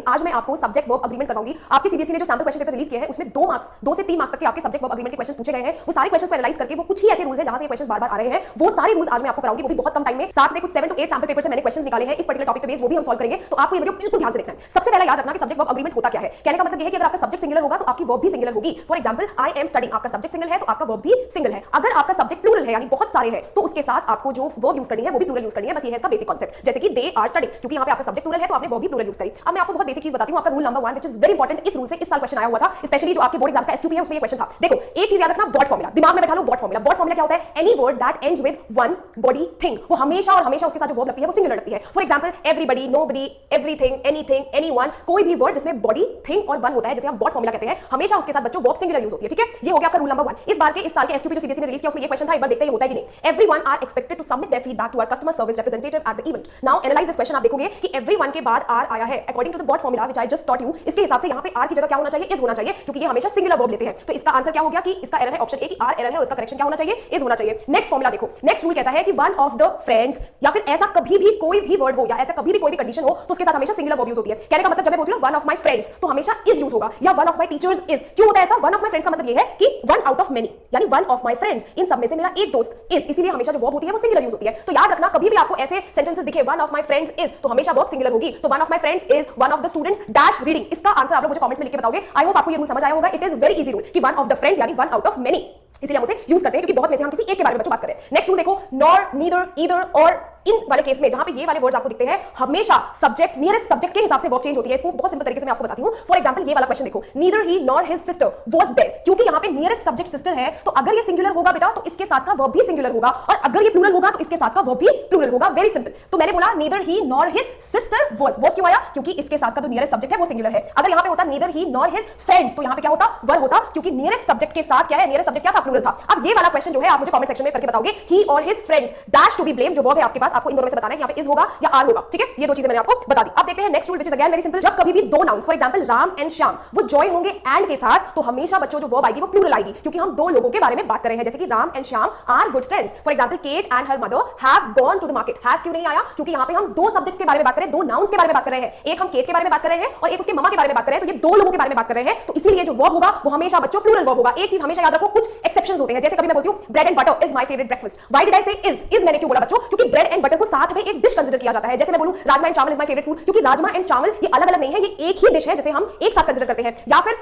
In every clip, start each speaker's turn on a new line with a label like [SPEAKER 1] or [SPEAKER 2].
[SPEAKER 1] आज मैं आपको सब्जेक्ट वर्ब अग्रीमेंट कराऊंगी। आपके सीबीएसई ने जो सैंपल क्वेश्चन पेपर रिलीज किया है उसमें 2 से 3 मार्क्स तक के आपके सब्जेक्ट वर्ब अग्रीमेंट के क्वेश्चंस पूछे गए हैं। वो सारे क्वेश्चंस को एनालाइज करके वो कुछ ही ऐसे रूल्स हैं जहां से ये क्वेश्चंस बार-बार आ रहे हैं, वो सारे रूल्स आज मैं आपको कराऊंगी, वो भी बहुत कम टाइम में। साथ में कुछ 7 to 8 सैंपल पेपर से मैंने क्वेश्चंस निकाले हैं इस पर्टिकुलर टॉपिक पे बेस, वो भी हम सॉल्व करेंगे। तो आपको ये वीडियो बिल्कुल ध्यान से देखना है। सबसे पहले याद रखना कि सब्जेक्ट वर्ब अग्रीमेंट होता क्या है। कहने का मतलब ये है कि अगर आपका सब्जेक्ट सिंगुलर होगा तो आपकी वर्ब भी सिंगुलर होगी। For example I am studying, आपका सब्जेक्ट सिंगल है तो आपका वर्ब भी सिंगल है। अगर आपका सब्जेक्ट प्लूरल है यानी बहुत सारे हैं तो उसके साथ आपको जो वर्ब यूज करनी है वो भी प्लूरल यूज करनी है। बस ये है इसका बेसिक कांसेप्ट। जैसे कि दे आर स्टडीइंग, क्योंकि यहां पे आपका सब्जेक्ट प्लूरल है तो आपने वर्ब भी प्लूरल यूज करी। अब मैं आपको बहुत बेसिक चीज बताती हूं, आपका rule number 1 which is very important. इस रूल से इस साल क्वेश्चन आया हुआ था, स्पेशली जो आपके बोर्ड एग्जाम्स का एसक्यूपी है उसमें ये क्वेश्चन था। देखो एक चीज याद रखना, बॉट फॉर्मूला दिमाग में बैठा लो। बॉट फॉर्मूला क्या होता है? Any word that ends with one body thing, वो हमेशा और हमेशा उसके साथ जो वर्ब लगती है वो सिंगुलर लगती है। For example everybody, nobody, everything, anything, anyone, कोई भी वर्ड जिसमें बॉडी, थिंग और वन होता है, जैसे हम बॉट फॉर्मूला कहते हैं, हमेशा उसके साथ बच्चों वर्ब सिंगुलर यूज होती है। ठीक है, ये हो गया आपका रूल नंबर 1। इस बार के इस साल के एसक्यूपी जो सीबीएसई ने रिलीज किया उसमें ये क्वेश्चन था, एक बार देखते हैं होता है कि नहीं। Everyone are expected to submit their feedback to our customer service representative at the event. Now analyse this question. आप देखोगे कि एवरीवन के बाद आर आया है according to the both formula which I just taught you. इसके हिसाब से यहां पे आर की जगह क्या होना चाहिए? इज होना चाहिए, क्योंकि ये हमेशा सिंगुलर वर्ब लेते हैं। तो इसका आंसर क्या हो गया कि इसका एरर है ऑप्शन ए कि आर एरर है और इसका करेक्शन क्या होना चाहिए? इज होना चाहिए। नेक्स्ट फॉर्मूला देखो, नेक्स्ट रूल कहता है कि वन ऑफ द फ्रेंड्स, या फिर ऐसा कभी भी कोई भी वर्ड हो या ऐसा कभी भी कोई भी कंडीशन हो तो उसके साथ हमेशा सिंगुलर वर्ब यूज होती है। कहने का मतलब जब मैं बोलती हूं वन ऑफ माय फ्रेंड्स तो हमेशा इज यूज होगा, या one of my teachers is. क्यों होता है ऐसा? वन ऑफ माय फ्रेंड्स का मतलब ये है कि वन आउट ऑफ मेनी, यानी वन ऑफ माय फ्रेंड्स, इन सब में से मेरा एक दोस्त इज, इसीलिए हमेशा जो वर्ब होती है वो सिंगुलर यूज होती है। तो याद रखना कभी भी आपको ऐसे सेंटेंसेस दिखे one of my friends is तो हमेशा वर्ब सिंगुलर होगी। तो one of my friends is one of the students dash reading. इसका आंसर आप लोग मुझे कमेंट्स में लिख के बताओगे। आई होप आपको ये रूल समझ आया होगा। It is very easy rule कि वन ऑफ द फ्रेंड्स यानी वन आउट ऑफ मेनी, इसीलिए हम उसे यूज करते हैं क्योंकि बहुत में से हम किसी एक के बारे में बच्चों बात करें। नेक्स्ट रूल देखो, नॉर, नीदर, ईदर और इन वाले केस में जहां पे ये वाले वर्ड्स आपको दिखते हैं हमेशा सब्जेक्ट, नियरेस्ट सब्जेक्ट के हिसाब से वर्ब चेंज होती है। इसको बहुत सिंपल तरीके से मैं आपको बताती हूं। फॉर एग्जांपल ये वाला क्वेश्चन देखो, neither he nor his sister was there, क्योंकि यहां पे नियरेस्ट सब्जेक्ट सिस्टर है तो अगर ये सिंगुलर होगा बेटा तो इसके साथ का वर्ब भी सिंगुलर होगा, और अगर ये प्लूरल होगा तो इसके साथ का वर्ब भी प्लूरल होगा। Very simple. तो मैंने बोला neither he nor his sister was क्यों आया? क्योंकि इसके साथ का जो नियरेस्ट सब्जेक्ट है वो सिंगुलर है। अगर यहां पे होता neither he nor his friends तो यहां पे क्या होता? वर होता, क्योंकि नियरेस्ट सब्जेक्ट के साथ क्या है? नियरेस्ट सब्जेक्ट क्या था? प्लूरल था। अब ये वाला क्वेश्चन जो है आप मुझे कमेंट सेक्शन में करके बताओगे, ही और his friends dash to be blame, जो वर्ब है आपके पास, आपको इन दोनों में से बताना है यहां पे इज होगा या आर होगा। ठीक है, ये दो चीजें मैंने आपको बता दी। अब देखते हैं next rule which is again very simple. जब कभी भी दो nouns for example Ram and Shyam वो जॉइन होंगे एंड के साथ तो हमेशा बच्चों जो वर्ब आएगी वो प्लूरल आएगी, क्योंकि हम दो लोगों के बारे में बात कर रहे हैं। जैसे कि Ram and Shyam are good friends. For example Kate and her mother have gone to the market. Has क्यों नहीं आया? क्योंकि यहां पे हम दो सब्जेक्ट्स के बारे में बात कर रहे हैं, दो नाउन्स के बारे में बात कर रहे हैं। एक हम केट के बारे में बात कर रहे हैं और एक उसके मम्मा के बारे में बात कर रहे हैं, तो ये दो लोगों के बारे में बात कर रहे हैं। तो इसीलिए जो वर्ब होगा वो हमेशा बच्चों प्लूरल वर्ब होगा। एक चीज हमेशा याद रखो, कुछ एक्सेप्शंस होते हैं। जैसे कभी मैं बोलती हूं bread and butter is my favourite breakfast. Why did I से इज मैंने क्यों बोला बच्चों? क्योंकि ब्रेड एंड बटर को साथ में एक डिश कंसीडर किया जाता है। जैसे मैं बोलूं राजमा एंड चावल इज माय फेवरेट फूड, क्योंकि राजमा एंड चावल ये अलग अलग नहीं है, ये एक ही डिश है जिसे हम एक साथ कंसीडर करते हैं। या फिर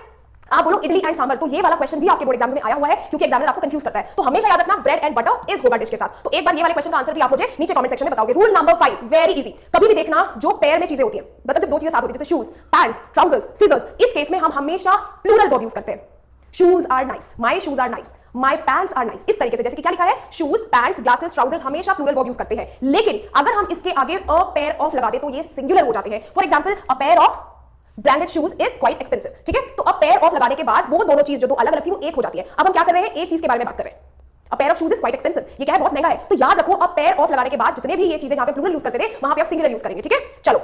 [SPEAKER 1] आप बोलो इडली एंड सांभर, तो ये वाला क्वेश्चन भी आपके बोर्ड एग्जाम्स में आया हुआ है क्योंकि एग्जामिनर आपको कंफ्यूज करता है। तो हमेशा याद रखना ब्रेड एंड बटर इज होगा डिश के साथ। तो एक बार ये वाले क्वेश्चन का आंसर भी आप मुझे नीचे कमेंट सेक्शन में बताओगे। Rule number 5 very easy. कभी भी देखना जो पेयर में चीजें होती हैं, मतलब जब दो चीजें साथ होती है, जैसे शूज, पैंट्स, ट्राउजर्स, सीजर्स, इस केस में हम हमेशा प्लूरल वर्ब यूज करते हैं। Shoes are nice, my shoes are nice, my pants are nice. इस तरीके से, जैसे कि क्या लिखा है, शूज, पैंट्स, ग्लासेस, ट्राउजर्स, हमेशा प्लूरल वर्ब यूज करते हैं। लेकिन अगर हम इसके आगे अ पेयर ऑफ लगा दे तो ये सिंगुलर हो जाते हैं। For example a pair of branded shoes is quite expensive. ठीक है, तो अब पेयर ऑफ लगाने के बाद वो दोनों चीज जो दो अलग अलग थी वो एक हो जाती है। अब हम क्या कर रहे हैं? एक चीज के बारे में बात कर रहे हैं। A pair of shoes is quite expensive, ये क्या है? बहुत महंगा है। तो याद रखो अब पेयर ऑफ लगाने के बाद जितने भी ये चीजें जहां पे प्लूरल यूज करते थे वहां पे आप सिंगुलर यूज करेंगे। ठीक है, चलो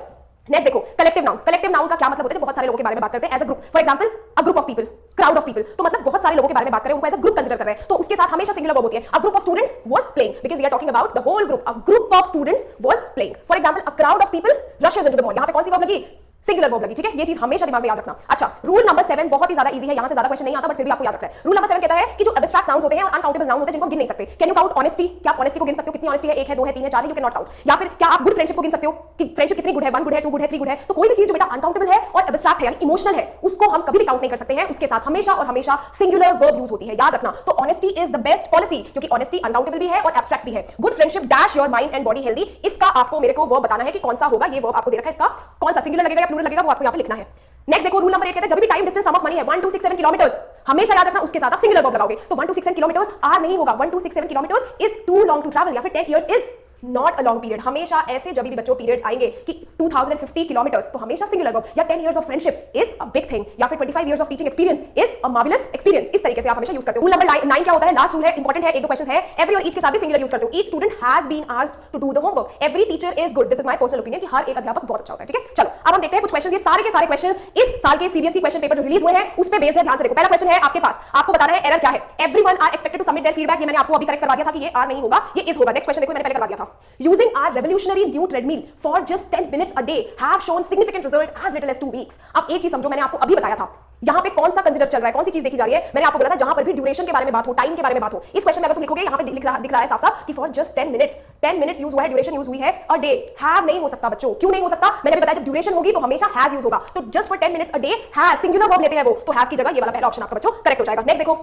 [SPEAKER 1] नेक्स्ट देखो कलेक्टिव नाउन। कलेक्टिव नाउन का क्या मतलब होता है? बहुत सारे लोगों के बारे में बात करते हैं as a group. For example a group of people, crowd of people, तो मतलब बहुत सारे लोगों के बारे में बात कर रहे हैं, उनको एज अ ग्रुप कंसीडर कर रहे हैं, तो उसके साथ हमेशा सिंगुलर वर्ब होती है। A group of students was playing, because we are talking about the whole group. A group of students was playing. For example a crowd of people rushes into the mall, यहां पे कौन सी verb लगी? Singular verb लगी। ठीक है, ये चीज हमेशा दिमाग में याद रखना। अच्छा, रूल नंबर 7 बहुत ही ज्यादा इजी है, यहां से ज्यादा क्वेश्चन नहीं आता बट फिर भी आपको याद रखना है। रूल नंबर 7 कहता है कि जो एब्स्ट्रैक्ट नाउन्स होते हैं अनकाउंटेबल नाउन होते हैं जिनको गिन नहीं सकते। Can you count honesty? क्या आप ऑनेस्टी को गिन सकते हो? कितनी ऑनेस्टी है? 1 है, 2 है, 3 है, 4 है, यू कैन नॉट काउंट। या फिर क्या आप गुड फ्रेंडशिप को गिन सकते हो कि फ्रेंडशिप कितनी गुड है? 1 गुड है, 2 गुड है, 3 गुड है। तो कोई भी चीज जो बेटा अनकाउंटेबल है और एब्स्ट्रैक्ट है यानी इमोशनल है उसको हम कभी भी काउंट नहीं कर सकते हैं। उसके साथ हमेशा और हमेशा सिंगुलर वर्ब यूज होती है, याद रखना। तो honesty is the best policy, क्योंकि ऑनेस्टी अनकाउंटेबल भी है और एब्स्ट्रैक्ट भी है। Good friendship dash your mind and body healthy, इसका आपको मेरे को वर्ब बताना है कि कौन सा होगा। ये वर्ब आपको दे रखा है, इसका कौन सा सिंगुलर लगेगा या प्लूरल लगेगा वो आपको यहां पे लिखना है। नेक्स्ट देखो रूल नंबर 8 कहता है जब भी time distance sum of money है 1 2 6 7 किलोमीटर्स, हमेशा याद रखना उसके साथ आप सिंगुलर वर्ब लगाओगे। तो 1 2 6 7 किलोमीटर्स आर नहीं होगा, 1 2 6 7 kilometres is too long to travel, या फिर 10 years is not a long period. हमेशा ऐसे जब भी बच्चों पीरियड्स आएंगे कि 2050 किलोमीटर्स तो हमेशा सिंगुलर वर्ब, या 10 years of friendship is a big thing, या फिर 25 years of teaching experience is a marvellous experience. इस तरीके से आप हमेशा यूज करते हो। रूल नंबर 9 क्या होता है? लास्ट रूल है, इंपॉर्टेंट है, एक दो क्वेश्चन है। एवरी और ईच के साथ भी सिंगुलर यूज करते हो। Each student has been asked to do the homework, every teacher is good. This is my personal opinion कि हर एक अध्यापक बहुत अच्छा होता है। ठीक है, चलो अब हम देखते हैं कुछ क्वेश्चंस। ये सारे के सारे क्वेश्चंस इस साल के सीबीएसई क्वेश्चन पेपर जो रिलीज हुए हैं उस पे बेस्ड है, ध्यान से देखो। पहला क्वेश्चन है आपके पास, आपको बताना है एरर क्या है। Everyone are expected to submit their feedback, ये मैंने आपको अभी करेक्ट करवा दिया था कि ये आर नहीं होगा, ये इज होगा। नेक्स्ट क्वेश्चन देखो, मैंने पहले करवा दिया था। Using our revolutionary new treadmill for just 10 minutes a day have shown significant result as little as 2 weeks. अब एक चीज समझो, मैंने आपको अभी बताया था यहां पे कौन सा कंसीडर चल रहा है, कौन सी चीज देखी जा रही है। मैंने आपको बोला था जहां पर भी ड्यूरेशन के बारे में बात हो, टाइम के बारे में बात हो, इस क्वेश्चन में अगर तुम लिखोगे यहां पे दिख रहा है साफ साफ कि फॉर जस्ट 10 मिनट्स यूज हुआ है, ड्यूरेशन यूज हुई है, अ डे। हैव नहीं हो सकता बच्चों, क्यों नहीं हो सकता? मैंने बताया जब ड्यूरेशन होगी तो हमेशा हैज यूज होगा, तो just for 10 minutes a day has singular verb लेते हैं वो, तो हैव की जगह ये वाला पहला ऑप्शन आपका बच्चों करेक्ट हो जाएगा। नेक्स्ट देखो,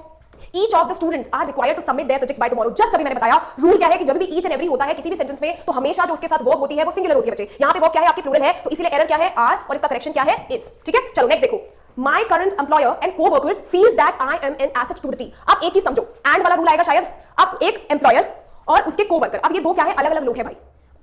[SPEAKER 1] Each of the students are required to submit their projects by tomorrow. Just अभी मैंने बताया रूल क्या है कि जब भी each and every होता है किसी भी सेंटेंस में तो हमेशा जो उसके साथ वर्ब होती है वो सिंगुलर होती है बच्चे। यहाँ पे वर्ब क्या है आपकी प्लूरल है, तो इसीलिए एरर क्या है आर और इसका करेक्शन क्या है इज। ठीक है, चलो नेक्स्ट देखो, My current employer and co-workers feels that I am an asset to the team. अब एक चीज समझो, एंड वाला रूल आएगा शायद। अब एक एम्प्लॉयर और उसके को-वर्कर, अब ये दो क्या है, अलग अलग लोग हैं भाई,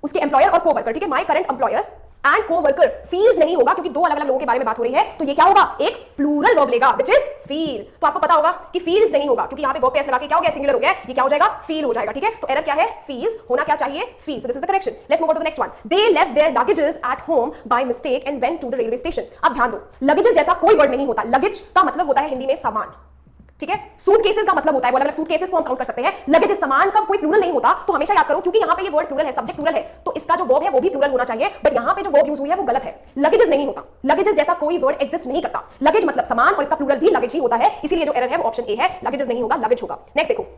[SPEAKER 1] उसके एम्प्लॉयर और को-वर्कर। ठीक है, my current employer and coworker feels नहीं होगा क्योंकि दो अलग अलग लोगों के बारे में बात हो रही है, तो ये क्या होगा, एक प्लूरल वर्ब लेगा व्हिच इज फील। तो आपको पता होगा कि फील्स नहीं होगा क्योंकि यहां पे वर्ब पेस लगा के क्या हो गया, सिंगुलर हो गया, ये क्या हो जाएगा, फील हो जाएगा। ठीक है, तो एरर क्या है, फील्स, होना क्या चाहिए, feel. So this is the correction. Let's move on to the next one. They left their luggages at home by mistake and went to the railway station. अब ध्यान दो, लगेजेस जैसा कोई वर्ड नहीं होता। लगेज का मतलब होता है हिंदी में सामान। ठीक है, सूटकेसेस का मतलब होता है, वो अलग-अलग सूटकेसेस को हम काउंट कर सकते हैं। लगेज सामान का कोई प्लूरल नहीं होता, तो हमेशा याद करो क्योंकि यहां पे ये वर्ड प्लूरल है, सब्जेक्ट प्लूरल है, तो इसका जो वर्ब है वो भी प्लूरल होना चाहिए, बट यहां पे जो वर्ब यूज हुई है वो गलत है। लगेजेस नहीं होता, लगेजेस जैसा कोई वर्ड एग्जिस्ट नहीं करता। लगेज मतलब सामान और इसका प्लूरल भी लगेज ही होता है, इसीलिए जो एरर है वो ऑप्शन ए है, लगेजेस नहीं होगा, लगेज होगा। नेक्स्ट देखो,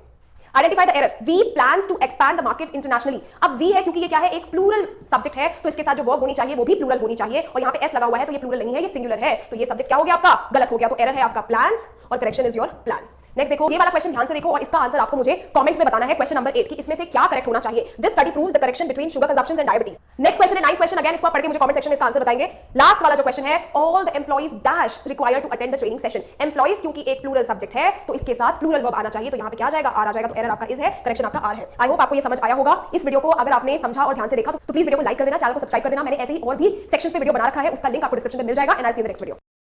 [SPEAKER 1] identify the error. We plans to expand the market internationally. अब वी है क्योंकि ये क्या है, एक प्लूरल सब्जेक्ट है, तो इसके साथ जो वर्ब होनी चाहिए वो भी प्लूरल होनी चाहिए, और यहाँ पे एस लगा हुआ है तो ये प्लूरल नहीं है, ये सिंगुलर है, तो ये सब्जेक्ट क्या हो गया आपका, गलत हो गया। तो एरर है आपका प्लान्स और correction is your plan. Next देखो, ये वाला क्वेश्चन ध्यान से देखो और इसका आंसर आपको मुझे कमेंट्स में बताना है। क्वेश्चन नंबर 8 की इसमें से क्या करेक्ट होना चाहिए। This study proves the correction between sugar consumption and diabetes. Next question है 9th क्वेश्चन, अगेन इसको पढ़ के मुझे कमेंट सेक्शन में इसका आंसर बताएंगे। लास्ट वाला जो क्वेश्चन है, all the employees dash required to attend the training session. Employees क्योंकि एक प्लूरल सब्जेक्ट है तो इसके साथ प्लूरल वर्ब आना चाहिए, तो यहाँ पे क्या आ जाएगा, आर आ जाएगा, तो एरर आपका इज है, करेक्शन आपका आर है। आई होप आपको ये समझ आया होगा। इस वीडियो को अगर आपने समझा और ध्यान से देखा तो प्लीज वीडियो को लाइक कर देना, चैनल को सब्सक्राइब कर देना। मैंने ऐसे ही और भी सेक्शंस पे वीडियो बना रखा है, उसका लिंक आपको डिस्क्रिप्शन में मिल जाएगा। And I see you in the next video.